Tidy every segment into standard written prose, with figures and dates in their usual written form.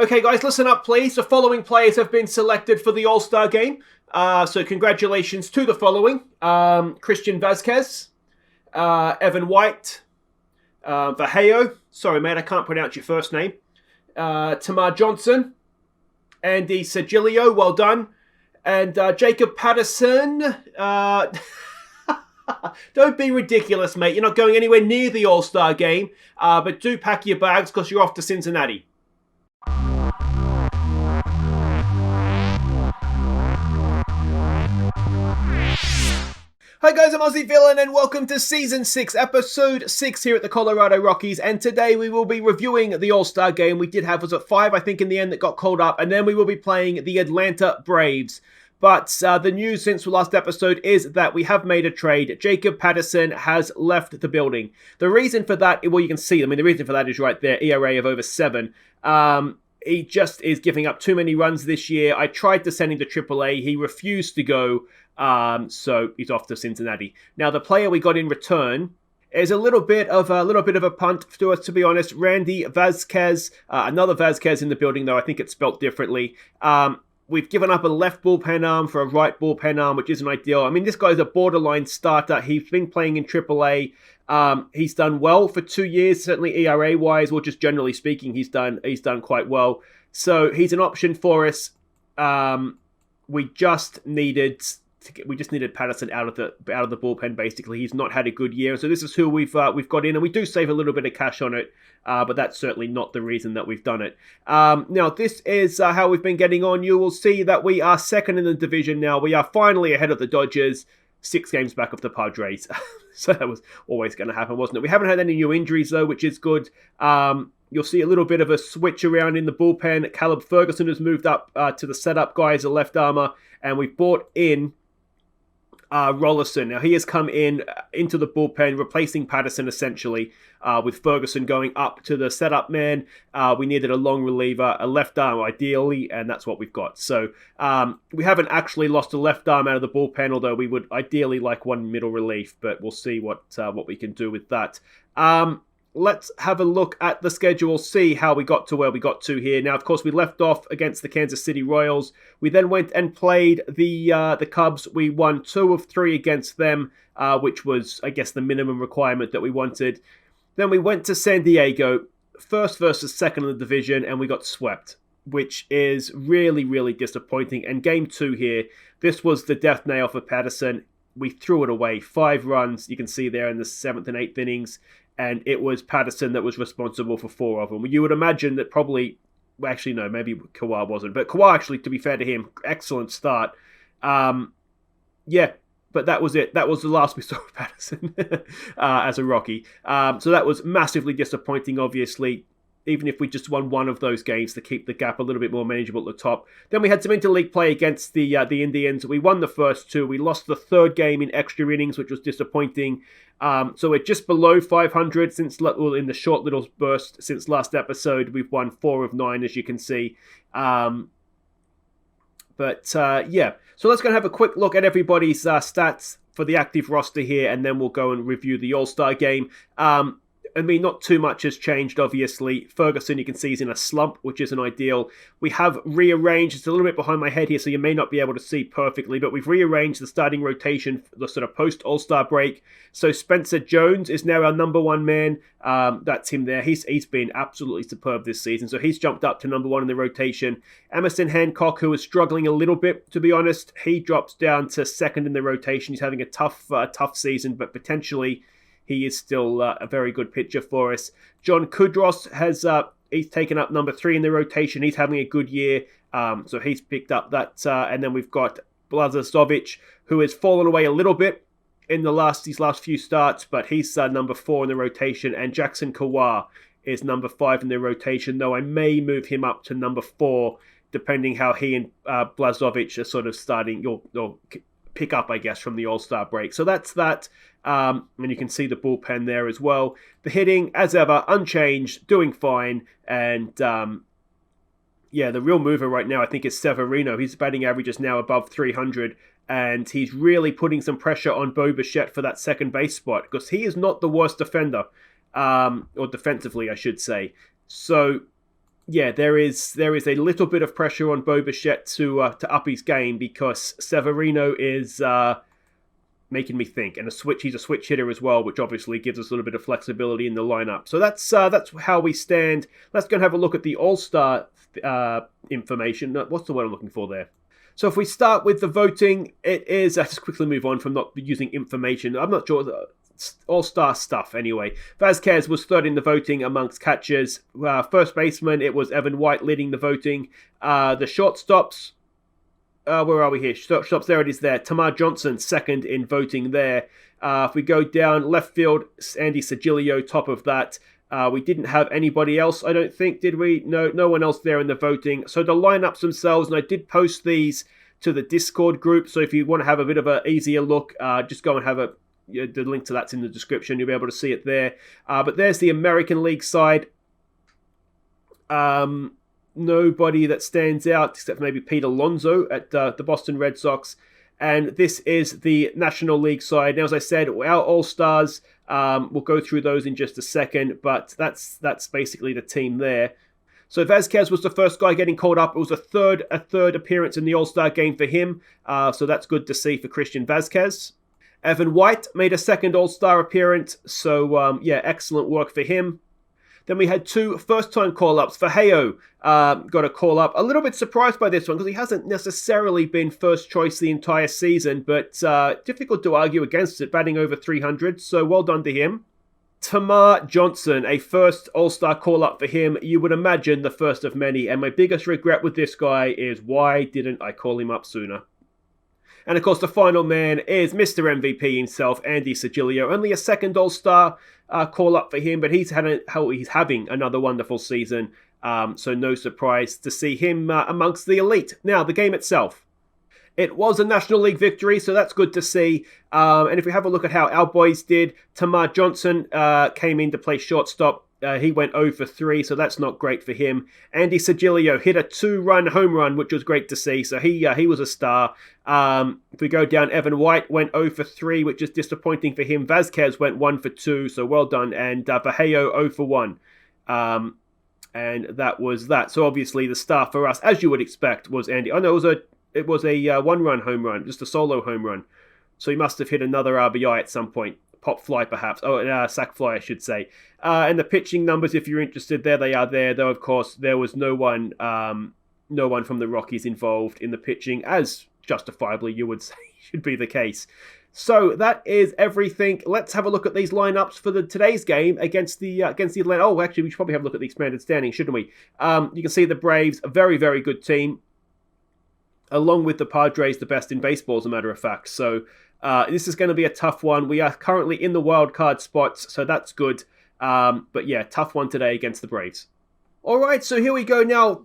Okay, guys, listen up, please. The following players have been selected for the All-Star game. So congratulations to the following. Christian Vazquez, Evan White, Vallejo. Sorry, mate, I can't pronounce your first name. Tamar Johnson, Andy Sagilio, well done. And Jacob Patterson. Don't be ridiculous, mate. You're not going anywhere near the All-Star game. But do pack your bags because you're off to Cincinnati. Hi guys, I'm Aussie Villain and welcome to Season 6, Episode 6 here at the Colorado Rockies. And today we will be reviewing the All-Star game. We did have, was it 5, I think, in the end that got called up. And then we will be playing the Atlanta Braves. But the news since the last episode is that we have made a trade. Jacob Patterson has left the building. The reason for that, well, you can see, the reason for that is right there, ERA of over 7. He just is giving up too many runs this year. I tried to send him to AAA. He refused to go. So he's off to Cincinnati. Now, the player we got in return is a little bit of a punt to us, to be honest. Randy Vazquez, another Vazquez in the building, though I think it's spelt differently. We've given up a left bullpen arm for a right bullpen arm, which isn't ideal. This guy's a borderline starter. He's been playing in AAA. He's done well for 2 years, certainly ERA-wise, or just generally speaking, he's done quite well. So he's an option for us. We just needed Patterson out of the bullpen. Basically, he's not had a good year, so this is who we've got in, and we do save a little bit of cash on it. But that's certainly not the reason that we've done it. Now, this is how we've been getting on. You will see that we are second in the division now. We are finally ahead of the Dodgers, 6 games back of the Padres. So that was always going to happen, wasn't it? We haven't had any new injuries, though, which is good. You'll see a little bit of a switch around in the bullpen. Caleb Ferguson has moved up to the setup guy as a left armor, and we've brought in Rollerson. Now, he has come into the bullpen, replacing Patterson essentially, with Ferguson going up to the setup man. We needed a long reliever, a left arm ideally, and that's what we've got. So we haven't actually lost a left arm out of the bullpen, although we would ideally like one middle relief, but we'll see what we can do with that. Let's have a look at the schedule, see how we got to where we got to here. Now, of course, we left off against the Kansas City Royals. We then went and played the Cubs. We won 2 of 3 against them, which was, I guess, the minimum requirement that we wanted. Then we went to San Diego, first versus second in the division, and we got swept, which is really, really disappointing. And game 2 here, this was the death nail for Patterson. We threw it away. 5 runs, you can see there in the 7th and 8th innings. And it was Patterson that was responsible for 4 of them. You would imagine that probably, well, actually no, maybe Kawhi wasn't. But Kawhi, actually, to be fair to him, excellent start. Yeah, but that was it. That was the last we saw of Patterson as a Rocky. So that was massively disappointing, obviously, even if we just won one of those games to keep the gap a little bit more manageable at the top. Then we had some interleague play against the Indians. We won the first 2. We lost the 3rd game in extra innings, which was disappointing. So we're just below 500 in the short little burst since last episode. We've won 4 of 9, as you can see. Yeah. So let's go and have a quick look at everybody's stats for the active roster here, and then we'll go and review the All-Star game. Not too much has changed, obviously. Ferguson, you can see, is in a slump, which isn't ideal. We have rearranged, it's a little bit behind my head here, so you may not be able to see perfectly, but we've rearranged the starting rotation for the sort of post-All-Star break. So Spencer Jones is now our number 1 man. That's him there. He's been absolutely superb this season, so he's jumped up to number 1 in the rotation. Emerson Hancock, who is struggling a little bit, to be honest, he drops down to 2nd in the rotation. He's having a tough season, but potentially he is still a very good pitcher for us. John Kudros he's taken up number 3 in the rotation. He's having a good year, so he's picked up that. And then we've got Blazovic, who has fallen away a little bit in these last few starts, but he's number 4 in the rotation. And Jackson Kawhi is number 5 in the rotation, though I may move him up to number 4, depending how he and Blazovic are sort of starting or pick up, I guess, from the All-Star break. So that's that. And you can see the bullpen there as well. The hitting, as ever, unchanged, doing fine. And the real mover right now, I think, is Severino. His batting average is now above 300. And he's really putting some pressure on Bo Bichette for that second base spot, because he is not the worst defender, or defensively, I should say. So yeah, there is a little bit of pressure on Bo Bichette to up his game, because Severino is making me think, and he's a switch hitter as well, which obviously gives us a little bit of flexibility in the lineup. So that's how we stand. Let's go and have a look at the All-Star information. What's the word I'm looking for there? So if we start with the voting, it is, let's quickly move on from not using information. I'm not sure, all-star stuff anyway. Vazquez was third in the voting amongst catchers. First baseman, it was Evan White leading the voting. The shortstops, where are we here? Shortstops, there it is there. Tamar Johnson, second in voting there. If we go down left field, Andy Sigilio, top of that. We didn't have anybody else, I don't think, did we? No one else there in the voting. So the lineups themselves, and I did post these to the Discord group, so if you want to have a bit of an easier look, just go and have the link to that's in the description. You'll be able to see it there. But there's the American League side. Nobody that stands out except maybe Pete Alonso at the Boston Red Sox. And this is the National League side. Now, as I said, our All-Stars, we'll go through those in just a second, but that's basically the team there. So Vazquez was the first guy getting called up. It was a third appearance in the All-Star game for him. So that's good to see for Christian Vazquez. Evan White made a second All-Star appearance. So, excellent work for him. Then we had two first-time call-ups. Verheyo got a call-up. A little bit surprised by this one because he hasn't necessarily been first choice the entire season, but difficult to argue against it, batting over 300, so well done to him. Tamar Johnson, a first All-Star call-up for him. You would imagine the first of many, and my biggest regret with this guy is why didn't I call him up sooner? And of course, the final man is Mr. MVP himself, Andy Sigilio. Only a second All-Star call-up for him, but he's having another wonderful season. So no surprise to see him amongst the elite. Now, the game itself. It was a National League victory, so that's good to see. And if we have a look at how our boys did, Tamar Johnson came in to play shortstop. He went 0 for 3, so that's not great for him. Andy Sigilio hit a 2-run home run, which was great to see. So he was a star. If we go down, Evan White went 0 for 3, which is disappointing for him. Vazquez went 1 for 2, so well done. And Verheyo 0 for 1. And that was that. So obviously the star for us, as you would expect, was Andy. Oh no, it was a one-run home run, just a solo home run. So he must have hit another RBI at some point. Pop fly, perhaps. Sack fly, I should say. And the pitching numbers, if you're interested, there they are there. Though, of course, there was no one from the Rockies involved in the pitching, as justifiably you would say should be the case. So that is everything. Let's have a look at these lineups for today's game against the Atlanta. Oh, actually, we should probably have a look at the expanded standing, shouldn't we? You can see the Braves, a very, very good team, along with the Padres, the best in baseball, as a matter of fact. So this is going to be a tough one. We are currently in the wild card spots, so that's good. But yeah, tough one today against the Braves. All right, so here we go now.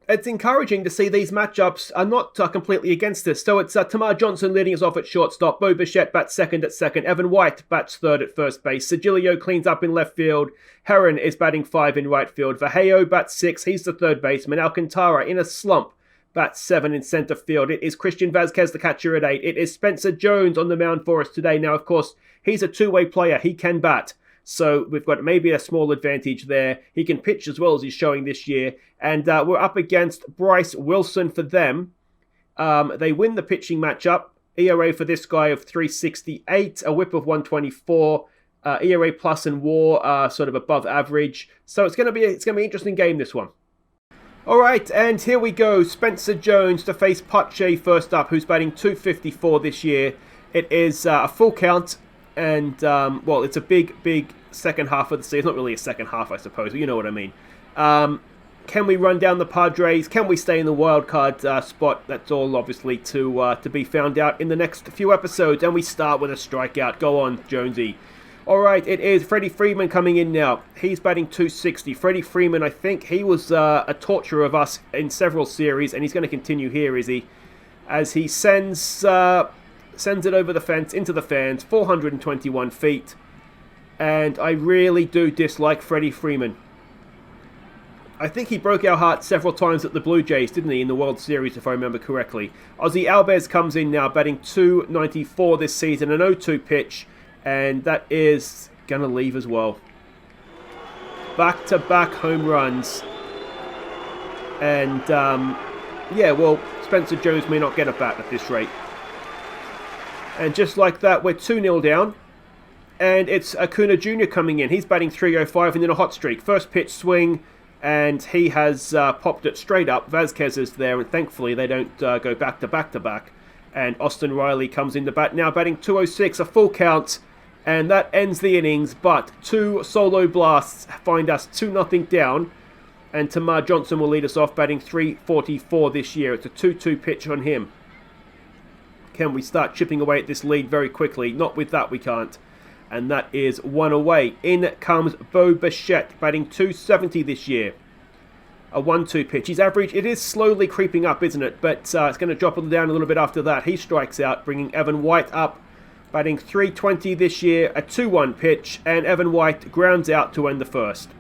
It's encouraging to see these matchups are not completely against us. So it's Tamar Johnson leading us off at shortstop. Bo Bichette bats second at second. Evan White bats third at first base. Sigilio cleans up in left field. Heron is batting 5 in right field. Verheyo bats 6. He's the third baseman. Alcantara in a slump bats 7 in center field. It is Christian Vazquez, the catcher, at 8. It is Spencer Jones on the mound for us today. Now, of course, he's a two-way player. He can bat. So we've got maybe a small advantage there. He can pitch as well as he's showing this year. And we're up against Bryce Wilson for them. They win the pitching matchup. ERA for this guy of 368, a whip of 124. ERA plus and WAR are sort of above average. So it's going to be an interesting game, this one. All right, and here we go. Spencer Jones to face Pache first up, who's batting 254 this year. It is a full count. And, well, it's a big second half of the season. It's not really a second half, I suppose, but you know what I mean. Can we run down the Padres? Can we stay in the wild card spot? That's all, obviously, to be found out in the next few episodes. And we start with a strikeout. Go on, Jonesy. All right, it is Freddie Freeman coming in now. He's batting 260. Freddie Freeman, I think he was a torturer of us in several series, and he's going to continue here, is he? As he sends it over the fence, into the fans, 421 feet. And I really do dislike Freddie Freeman. I think he broke our hearts several times at the Blue Jays, didn't he, in the World Series, if I remember correctly. Ozzie Albies comes in now, batting 294 this season, an 0-2 pitch, and that is going to leave as well. Back-to-back home runs. And, yeah, well, Spencer Jones may not get a bat at this rate. And just like that, we're 2-0 down. And it's Acuna Jr. coming in. He's batting .305 and in a hot streak. First pitch swing, and he has popped it straight up. Vazquez is there, and thankfully they don't go back to back to back. And Austin Riley comes in the bat now, batting .206, a full count. And that ends the innings, but 2 solo blasts find us 2-0 down. And Tamar Johnson will lead us off, batting .344 this year. It's a 2-2 pitch on him. Can we start chipping away at this lead very quickly? Not with that, we can't. And that is 1 away. In comes Bo Bichette, batting .270 this year. A 1-2 pitch. His average, it is slowly creeping up, isn't it? But it's going to drop down a little bit after that. He strikes out, bringing Evan White up, batting .320 this year. A 2-1 pitch, and Evan White grounds out to end the first.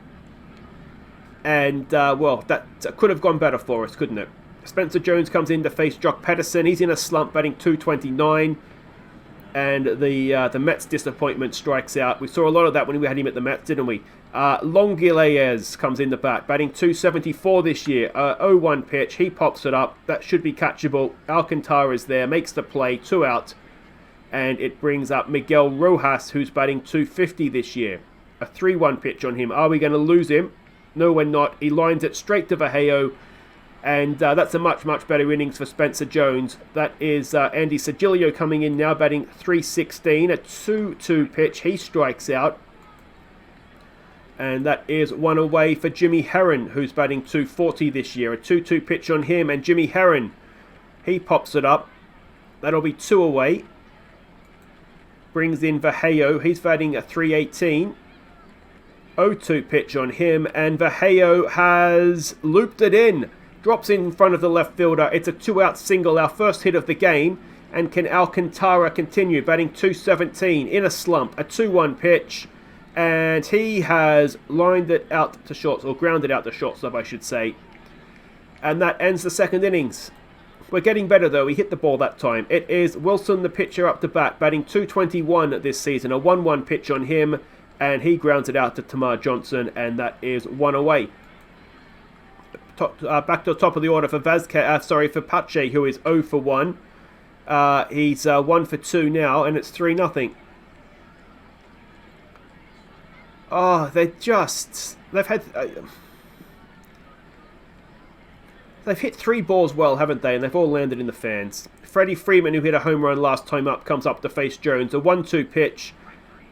And, well, that could have gone better for us, couldn't it? Spencer Jones comes in to face Jock Pederson. He's in a slump, batting .229. And the Mets disappointment strikes out. We saw a lot of that when we had him at the Mets, didn't we? Longueuil comes in the bat, batting .274 this year. 0-1 pitch, he pops it up. That should be catchable. Alcantara is there, makes the play, 2 out. And it brings up Miguel Rojas, who's batting .250 this year. A 3-1 pitch on him. Are we going to lose him? No, we're not. He lines it straight to Vallejo. And that's a much, much better innings for Spencer Jones. That is Andy Sagilio coming in now, batting .316. A 2-2 pitch. He strikes out. And that is 1 away for Jimmy Herron, who's batting .240 this year. A 2-2 pitch on him. And Jimmy Herron, he pops it up. That'll be 2 away. Brings in Vallejo. He's batting a .318. 0-2 pitch on him. And Vallejo has looped it in. Drops in front of the left fielder. It's a 2-out single, our first hit of the game. And can Alcantara continue, batting .217 in a slump, a 2-1 pitch. And he has lined it out to shorts, or grounded out to shortstop, I should say. And that ends the second innings. We're getting better, though. He hit the ball that time. It is Wilson, the pitcher, up to bat, batting .221 this season. A 1-1 pitch on him. And he grounds it out to Tamar Johnson, and that is 1 away. Back to the top of the order for for Pache, who is 0 for 1. He's 1 for 2 now, and it's 3-0. Oh, they've hit 3 balls well, haven't they? And they've all landed in the fans. Freddie Freeman, who hit a home run last time up, comes up to face Jones. A 1-2 pitch.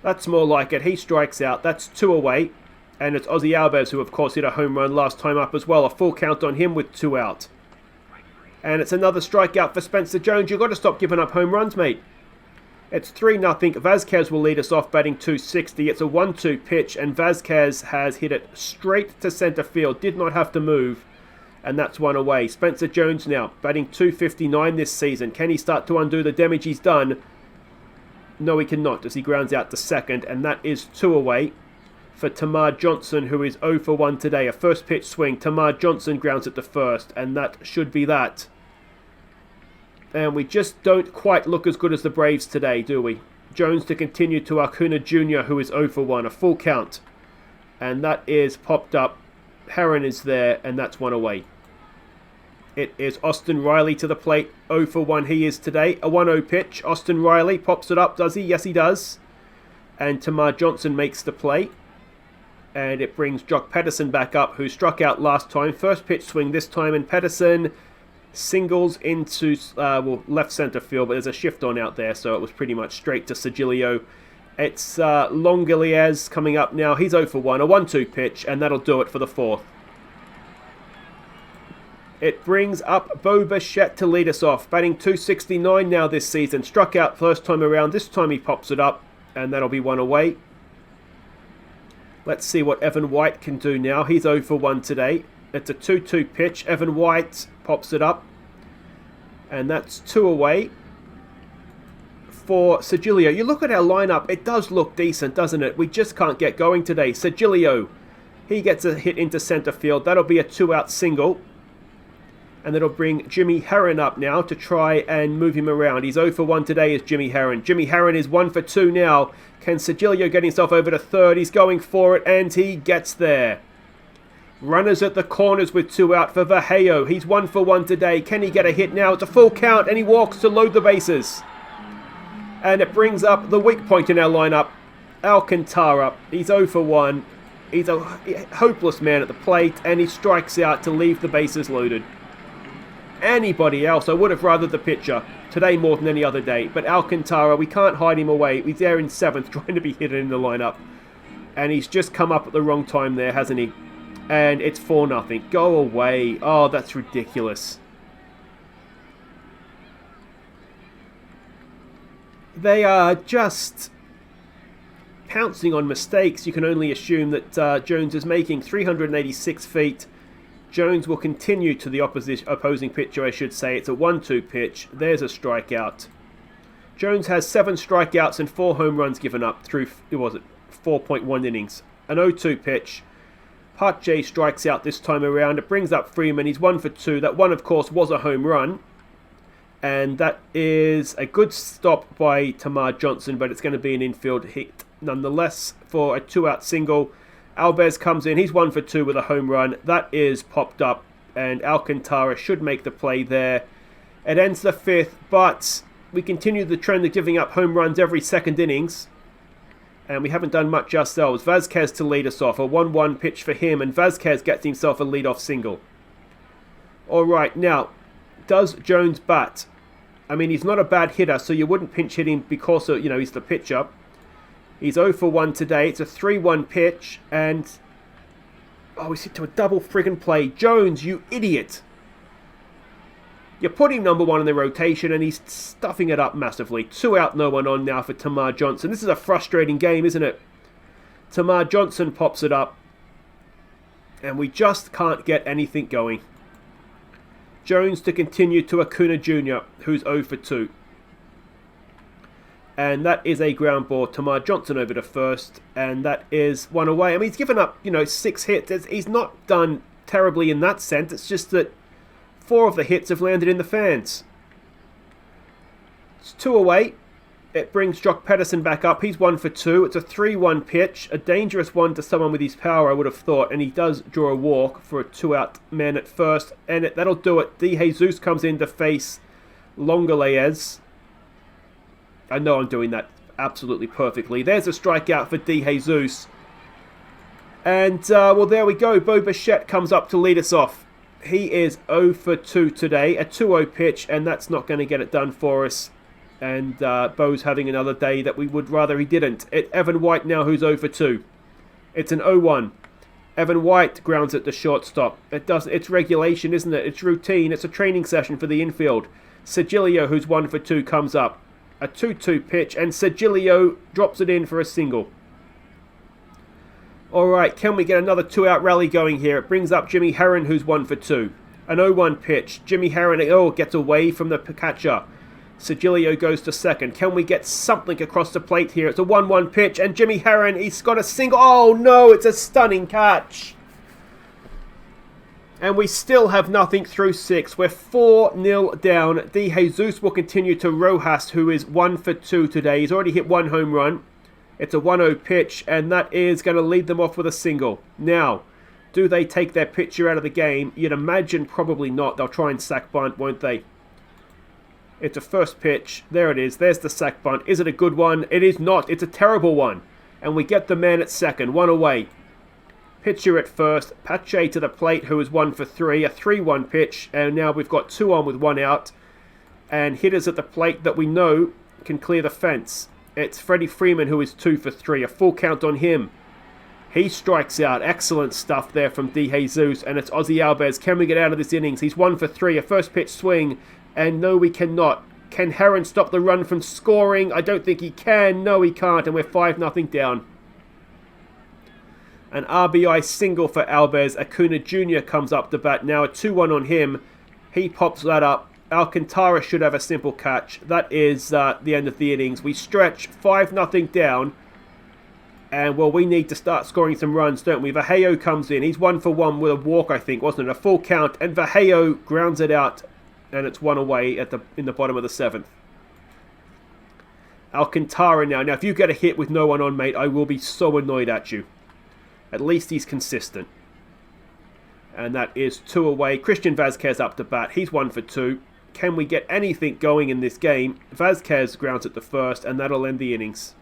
That's more like it. He strikes out. That's 2 away. And it's Ozzy Albies, who of course hit a home run last time up as well. A full count on him with 2 out. And it's another strikeout for Spencer Jones. You've got to stop giving up home runs, mate. It's 3-0. Vazquez will lead us off, batting .260. It's a 1-2 pitch, and Vazquez has hit it straight to center field. Did not have to move. And that's 1 away. Spencer Jones now, batting .259 this season. Can he start to undo the damage he's done? No, he cannot, as he grounds out to second. And that is 2 away. For Tamar Johnson, who is 0 for 1 today. A first pitch swing. Tamar Johnson grounds it to first, and that should be that. And we just don't quite look as good as the Braves today, do we? Jones to continue to Acuna Jr., who is 0 for 1. A full count. And that is popped up. Herron is there, and that's 1 away. It is Austin Riley to the plate. 0 for 1 he is today. A 1-0 pitch. Austin Riley pops it up, does he? Yes, he does. And Tamar Johnson makes the play. And it brings Jock Pederson back up, who struck out last time. First pitch swing this time, and Pederson singles into left center field, but there's a shift on out there, so it was pretty much straight to Sagilio. It's Longueuil coming up now. He's 0 for 1. A 1-2 pitch, and that'll do it for the 4th. It brings up Bo Bichette to lead us off, batting .269 now this season. Struck out first time around. This time he pops it up, and that'll be 1 away. Let's see what Evan White can do now. He's 0 for 1 today. It's a 2-2 pitch. Evan White pops it up. And that's 2 away for Sagilio. You look at our lineup, it does look decent, doesn't it? We just can't get going today. Sagilio, he gets a hit into center field. That'll be a 2-out single. And that'll bring Jimmy Herron up now to try and move him around. He's 0 for 1 today is Jimmy Herron. Jimmy Herron is 1 for 2 now. Can Sagilio get himself over to third? He's going for it, and he gets there. Runners at the corners with 2 out for Vallejo. He's 1 for 1 today. Can he get a hit now? It's a full count, and he walks to load the bases. And it brings up the weak point in our lineup, Alcantara. He's 0 for 1. He's a hopeless man at the plate, and he strikes out to leave the bases loaded. Anybody else, I would have rathered the pitcher today more than any other day. But Alcantara, we can't hide him away. He's there in 7th, trying to be hidden in the lineup. And he's just come up at the wrong time there, hasn't he? And it's 4-0. Go away. Oh, that's ridiculous. They are just pouncing on mistakes. You can only assume that Jones is making 386 feet. Jones will continue to the opposing pitcher, I should say. It's a 1-2 pitch. There's a strikeout. Jones has 7 strikeouts and 4 home runs given up through, 4.1 innings. An 0-2 pitch. Pache strikes out this time around. It brings up Freeman. He's 1 for 2. That one, of course, was a home run. And that is a good stop by Tamar Johnson, but it's going to be an infield hit nonetheless for a 2-out single. Alves comes in. He's 1 for 2 with a home run. That is popped up, and Alcantara should make the play there. It ends the 5th, but we continue the trend of giving up home runs every second innings. And we haven't done much ourselves. Vazquez to lead us off. A 1-1 pitch for him. And Vazquez gets himself a leadoff single. Alright, now, does Jones bat? I mean, he's not a bad hitter, so you wouldn't pinch hit him because, he's the pitcher. He's 0 for 1 today. It's a 3-1 pitch. And, he's hit to a double friggin' play. Jones, you idiot. You put him number 1 in the rotation, and he's stuffing it up massively. 2 out, no one on now for Tamar Johnson. This is a frustrating game, isn't it? Tamar Johnson pops it up, and we just can't get anything going. Jones to continue to Acuna Jr., who's 0 for 2. And that is a ground ball. Tamar Johnson over to first, and that is 1 away. I mean, he's given up, 6 hits. He's not done terribly in that sense. It's just that 4 of the hits have landed in the fans. It's 2 away. It brings Jock Pedersen back up. He's 1 for 2. It's a 3-1 pitch. A dangerous one to someone with his power, I would have thought. And he does draw a walk for a 2-out man at first. And that'll do it. De Jesus comes in to face Longolayes. I know I'm doing that absolutely perfectly. There's a strikeout for De Jesus. And, there we go. Bo Bichette comes up to lead us off. He is 0 for 2 today, a 2-0 pitch, and that's not going to get it done for us. And Bo's having another day that we would rather he didn't. Evan White now, who's 0 for 2. It's an 0-1. Evan White grounds at the shortstop. It's regulation, isn't it? It's routine. It's a training session for the infield. Sergilio, who's 1 for 2, comes up. A 2-2 pitch, and Sergilio drops it in for a single. Alright, can we get another 2-out rally going here? It brings up Jimmy Herron, who's 1 for 2. An 0-1 pitch. Jimmy Herron, gets away from the catcher. Sergilio goes to second. Can we get something across the plate here? It's a 1-1 pitch, and Jimmy Herron, he's got a single. Oh no, it's a stunning catch. And we still have nothing through 6. We're 4-0 down. De Jesus will continue to Rojas, who is 1 for 2 today. He's already hit 1 home run. It's a 1-0 pitch, and that is going to lead them off with a single. Now, do they take their pitcher out of the game? You'd imagine probably not. They'll try and sack bunt, won't they? It's a first pitch. There it is. There's the sack bunt. Is it a good one? It is not. It's a terrible one. And we get the man at second. 1 away. Pitcher at first. Pache to the plate, who is 1 for 3. A 3-1 pitch. And now we've got 2 on with 1 out. And hitters at the plate that we know can clear the fence. It's Freddie Freeman, who is 2 for 3. A full count on him. He strikes out. Excellent stuff there from De Jesus. And it's Ozzy Alves. Can we get out of this innings? He's 1 for 3. A first pitch swing. And no, we cannot. Can Herron stop the run from scoring? I don't think he can. No, he can't. And we're 5-0 down. An RBI single for Alves. Acuna Jr. comes up to bat now. A 2-1 on him. He pops that up. Alcantara should have a simple catch. That is the end of the innings. We stretch 5-0 down. And, well, we need to start scoring some runs, don't we? Vallejo comes in. He's 1 for 1 with a walk, I think, wasn't it? A full count. And Vallejo grounds it out. And it's 1 away in the bottom of the 7th. Alcantara now. Now, if you get a hit with no one on, mate, I will be so annoyed at you. At least he's consistent. And that is 2 away. Christian Vazquez up to bat. He's 1 for 2. Can we get anything going in this game? Vazquez grounds at the first, and that'll end the innings.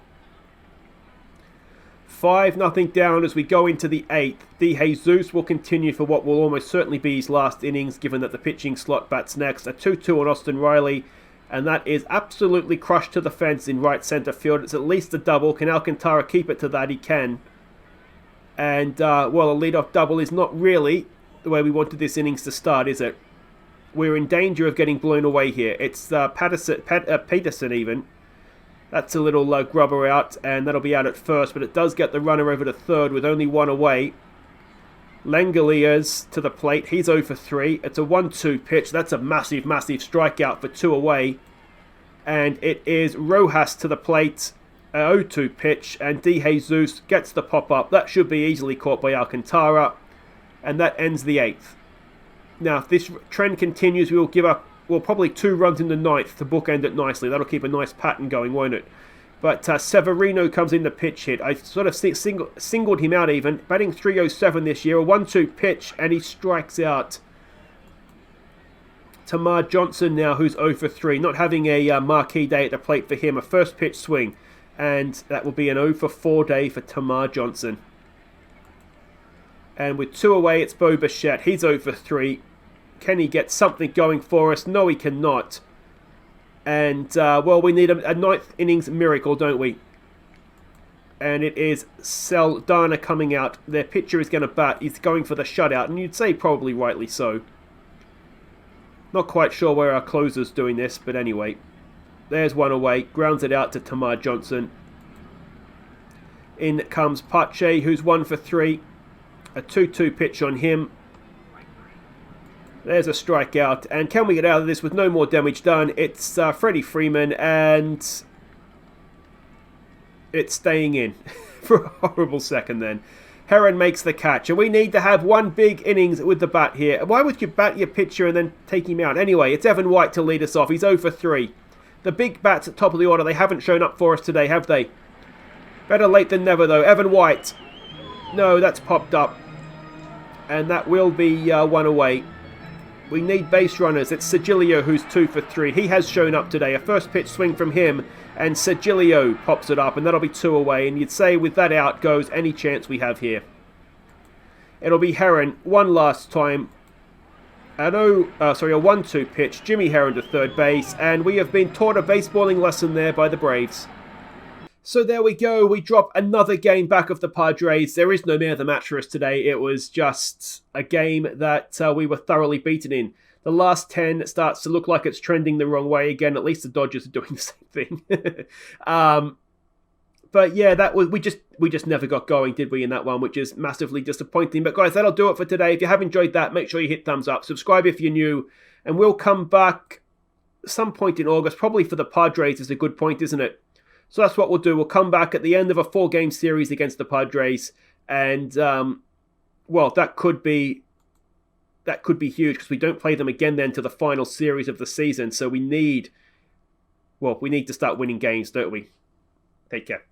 5-0 down as we go into the 8th. De Jesus will continue for what will almost certainly be his last innings, given that the pitching slot bats next. A 2-2 on Austin Riley, and that is absolutely crushed to the fence in right centre field. It's at least a double. Can Alcantara keep it to that? He can. And, well, a leadoff double is not really the way we wanted this innings to start, is it? We're in danger of getting blown away here. It's Peterson even. That's a little grubber out, and that'll be out at first, but it does get the runner over to third with only 1 away. Langoliers to the plate. He's 0 for 3. It's a 1-2 pitch. That's a massive, massive strikeout for 2 away. And it is Rojas to the plate. 0-2 pitch, and De Jesus gets the pop-up. That should be easily caught by Alcantara, and that ends the 8th. Now, if this trend continues, we'll give up, well, probably 2 runs in the 9th to bookend it nicely. That'll keep a nice pattern going, won't it? But Severino comes in the pitch hit. I sort of singled him out even. Batting .307 this year. A 1-2 pitch, and he strikes out. Tamar Johnson now, who's 0 for 3. Not having a marquee day at the plate for him. A first pitch swing. And that will be an 0 for 4 day for Tamar Johnson. And with 2 away, it's Bo Bichette. He's 0 for 3. Can he get something going for us? No, he cannot. And, well, we need a 9th innings miracle, don't we? And it is Saldana coming out. Their pitcher is going to bat. He's going for the shutout, and you'd say probably rightly so. Not quite sure where our closer's doing this, but anyway. There's 1 away. Grounds it out to Tamar Johnson. In comes Pache, who's 1 for 3. A 2-2 pitch on him. There's a strikeout. And can we get out of this with no more damage done? It's Freddie Freeman, and it's staying in for a horrible second then. Heron makes the catch, and we need to have 1 big innings with the bat here. Why would you bat your pitcher and then take him out? Anyway, it's Evan White to lead us off. He's 0 for 3. The big bats at top of the order, they haven't shown up for us today, have they? Better late than never, though. Evan White. No, that's popped up. And that will be 1 away. We need base runners. It's Sigilio who's 2 for 3. He has shown up today. A first pitch swing from him, and Sigilio pops it up, and that'll be 2 away. And you'd say with that out goes any chance we have here. It'll be Heron one last time. A 1-2 pitch. Jimmy Heron to third base, and we have been taught a baseballing lesson there by the Braves. So there we go. We drop another game back of the Padres. There is no man of the match for us today. It was just a game that we were thoroughly beaten in. The last 10 starts to look like it's trending the wrong way again. At least the Dodgers are doing the same thing. But yeah, that was we just never got going, did we, in that one, which is massively disappointing. But guys, that'll do it for today. If you have enjoyed that, make sure you hit thumbs up. Subscribe if you're new. And we'll come back some point in August. Probably for the Padres is a good point, isn't it? So that's what we'll do. We'll come back at the end of a 4-game series against the Padres. And, well, that could be huge because we don't play them again then to the final series of the season. So we need to start winning games, don't we? Take care.